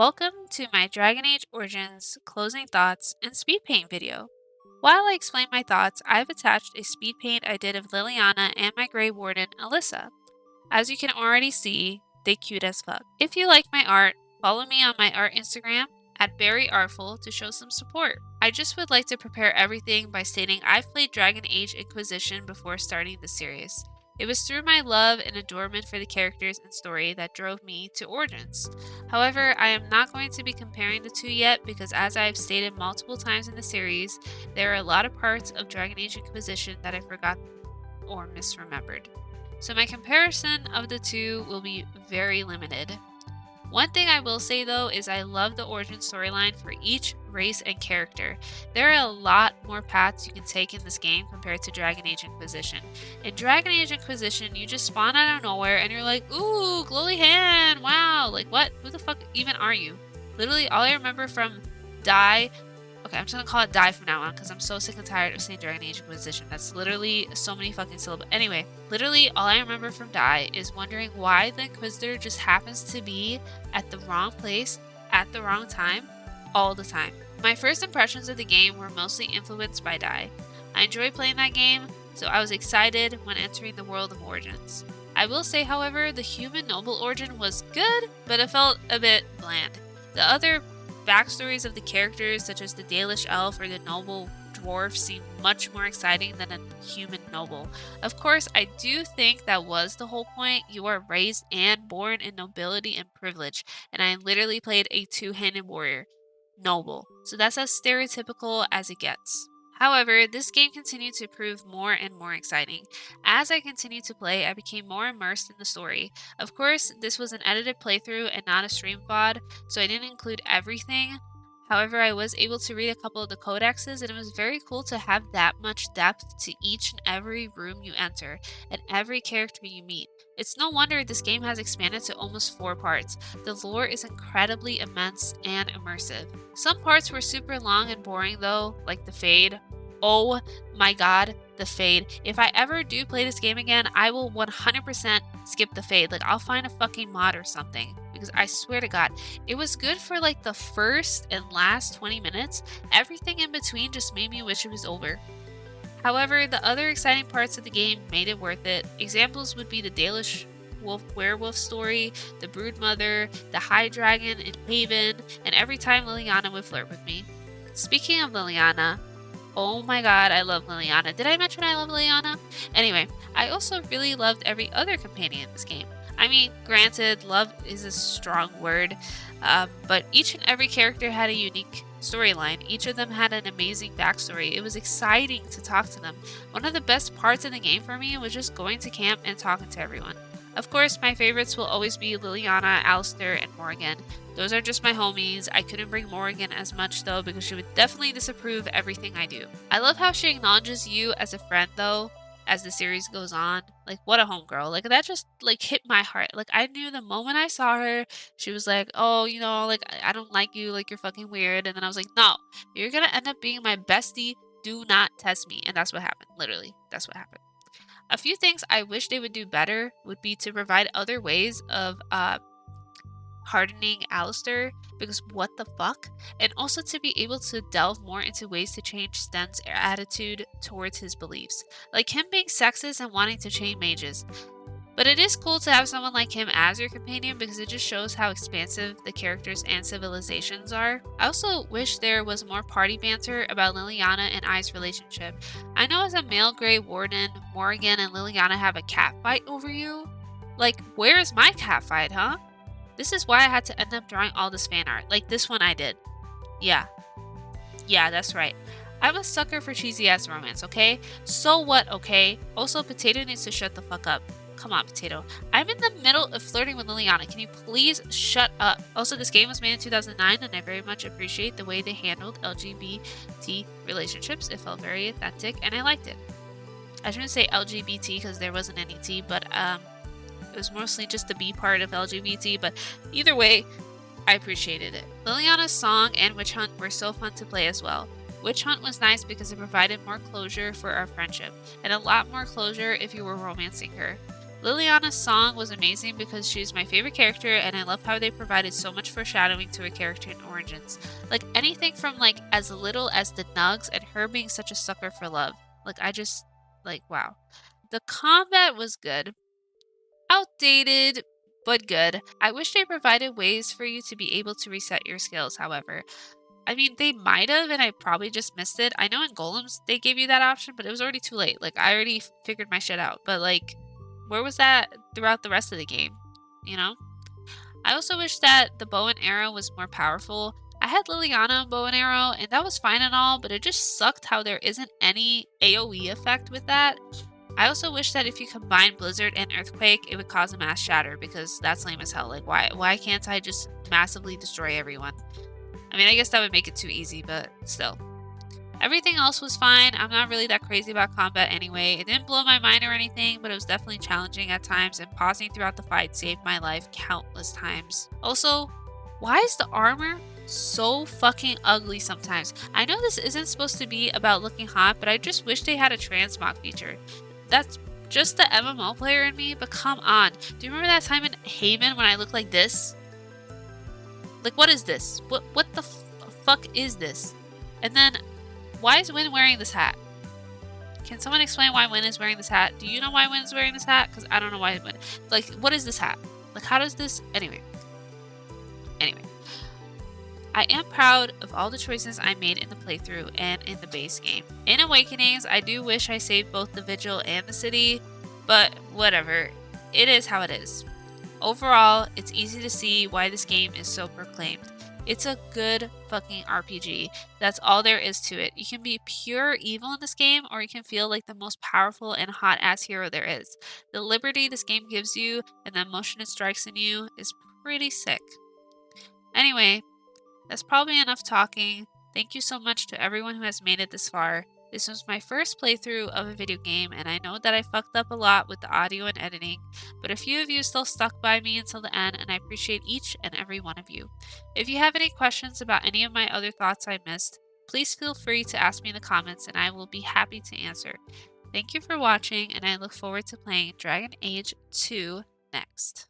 Welcome to my Dragon Age Origins closing thoughts and speed paint video. While I explain my thoughts, I've attached a speed paint I did of Leliana and my Grey Warden, Alyssa. As you can already see, they cute as fuck. If you like my art, follow me on my art Instagram at Berri to show some support. I just would like to prepare everything by stating I've played Dragon Age Inquisition before starting the series. It was through my love and adornment for the characters and story that drove me to Origins. However, I am not going to be comparing the two yet because, as I have stated multiple times in the series, there are a lot of parts of Dragon Age Inquisition that I forgot or misremembered. So my comparison of the two will be very limited. One thing I will say though is I love the origin storyline for each race and character. There are a lot more paths you can take in this game compared to Dragon Age Inquisition. In Dragon Age Inquisition, you just spawn out of nowhere and you're like, ooh, glowy hand, wow, like what? Who the fuck even are you? Literally all I remember from Die. Okay, I'm just gonna call it Die from now on because I'm so sick and tired of saying Dragon Age Inquisition. That's literally so many fucking syllables. Anyway, literally all I remember from Die is wondering why the Inquisitor just happens to be at the wrong place at the wrong time all the time. My first impressions of the game were mostly influenced by Die. I enjoyed playing that game, so I was excited when entering the world of Origins. I will say, however, the human noble origin was good, but it felt a bit bland. The other backstories of the characters, such as the Dalish elf or the noble dwarf, seem much more exciting than a human noble. Of course, I do think that was the whole point. You are raised and born in nobility and privilege, and I literally played a two-handed warrior, noble. So that's as stereotypical as it gets. However, this game continued to prove more and more exciting. As I continued to play, I became more immersed in the story. Of course, this was an edited playthrough and not a stream VOD, so I didn't include everything. However, I was able to read a couple of the codexes, and it was very cool to have that much depth to each and every room you enter, and every character you meet. It's no wonder this game has expanded to almost 4 parts. The lore is incredibly immense and immersive. Some parts were super long and boring though, like the Fade. Oh my god, the Fade. If I ever do play this game again, I will 100% skip the Fade. Like, I'll find a fucking mod or something. Because I swear to god, it was good for like the first and last 20 minutes. Everything in between just made me wish it was over. However, the other exciting parts of the game made it worth it. Examples would be the Dalish werewolf story, the Broodmother, the High Dragon in Haven, and every time Leliana would flirt with me. Speaking of Leliana, oh my god, I love Leliana. Did I mention I love Leliana? Anyway, I also really loved every other companion in this game. I mean, granted, love is a strong word, but each and every character had a unique storyline. Each of them had an amazing backstory. It was exciting to talk to them. One of the best parts of the game for me was just going to camp and talking to everyone. Of course, my favorites will always be Leliana, Alistair, and Morgan. Those are just my homies. I couldn't bring Morgan as much though because she would definitely disapprove everything I do. I love how she acknowledges you as a friend though, as the series goes on. Like, what a homegirl. Like, that just like hit my heart. Like, I knew the moment I saw her, she was like, oh, you know, like, I don't like you, like, you're fucking weird. And then I was like, no, you're gonna end up being my bestie. Do not test me. And that's what happened. Literally, that's what happened. A few things I wish they would do better would be to provide other ways of hardening Alistair, because what the fuck? And also to be able to delve more into ways to change Sten's attitude towards his beliefs. Like him being sexist and wanting to chain mages. But it is cool to have someone like him as your companion because it just shows how expansive the characters and civilizations are. I also wish there was more party banter about Leliana and Ai's relationship. I know as a male Grey Warden, Morgan and Leliana have a cat fight over you. Like, where is my cat fight, huh? This is why I had to end up drawing all this fan art. Like this one I did. Yeah, that's right. I'm a sucker for cheesy ass romance, okay? So what, okay? Also, Potato needs to shut the fuck up. Come on, Potato. I'm in the middle of flirting with Leliana. Can you please shut up? Also, this game was made in 2009 and I very much appreciate the way they handled LGBT relationships. It felt very authentic and I liked it. I shouldn't say LGBT because there wasn't any T, but it was mostly just the B part of LGBT, but either way, I appreciated it. Leliana's song and Witch Hunt were so fun to play as well. Witch Hunt was nice because it provided more closure for our friendship, and a lot more closure if you were romancing her. Liliana's song was amazing because she's my favorite character and I love how they provided so much foreshadowing to her character in Origins. Like anything from like as little as the nugs and her being such a sucker for love. Wow. The combat was good. Outdated, but good. I wish they provided ways for you to be able to reset your skills, however. I mean, they might have, and I probably just missed it. I know in Golems they gave you that option, but it was already too late. Like, I already figured my shit out. But, like, where was that throughout the rest of the game? You know? I also wish that the bow and arrow was more powerful. I had Liliana bow and arrow, and that was fine and all, but it just sucked how there isn't any AoE effect with that. I also wish that if you combine Blizzard and Earthquake, it would cause a mass shatter because that's lame as hell. Like, why can't I just massively destroy everyone? I mean, I guess that would make it too easy, but still. Everything else was fine. I'm not really that crazy about combat anyway. It didn't blow my mind or anything, but it was definitely challenging at times, and pausing throughout the fight saved my life countless times. Also, why is the armor so fucking ugly sometimes? I know this isn't supposed to be about looking hot, but I just wish they had a transmog feature. That's just the MMO player in me, but come on. Do you remember that time in Haven when I looked like this? Like, what is this? What the fuck is this? And then, why is Wynn wearing this hat? Can someone explain why Wynn is wearing this hat? Do you know why Wynn is wearing this hat? Because I don't know why Wynn. Like, what is this hat? Like, how does this... Anyway. I am proud of all the choices I made in the playthrough and in the base game. In Awakenings, I do wish I saved both the Vigil and the city, but whatever. It is how it is. Overall, it's easy to see why this game is so proclaimed. It's a good fucking RPG. That's all there is to it. You can be pure evil in this game, or you can feel like the most powerful and hot ass hero there is. The liberty this game gives you and the emotion it strikes in you is pretty sick. Anyway, that's probably enough talking. Thank you so much to everyone who has made it this far. This was my first playthrough of a video game, and I know that I fucked up a lot with the audio and editing, but a few of you still stuck by me until the end, and I appreciate each and every one of you. If you have any questions about any of my other thoughts I missed, please feel free to ask me in the comments, and I will be happy to answer. Thank you for watching, and I look forward to playing Dragon Age 2 next.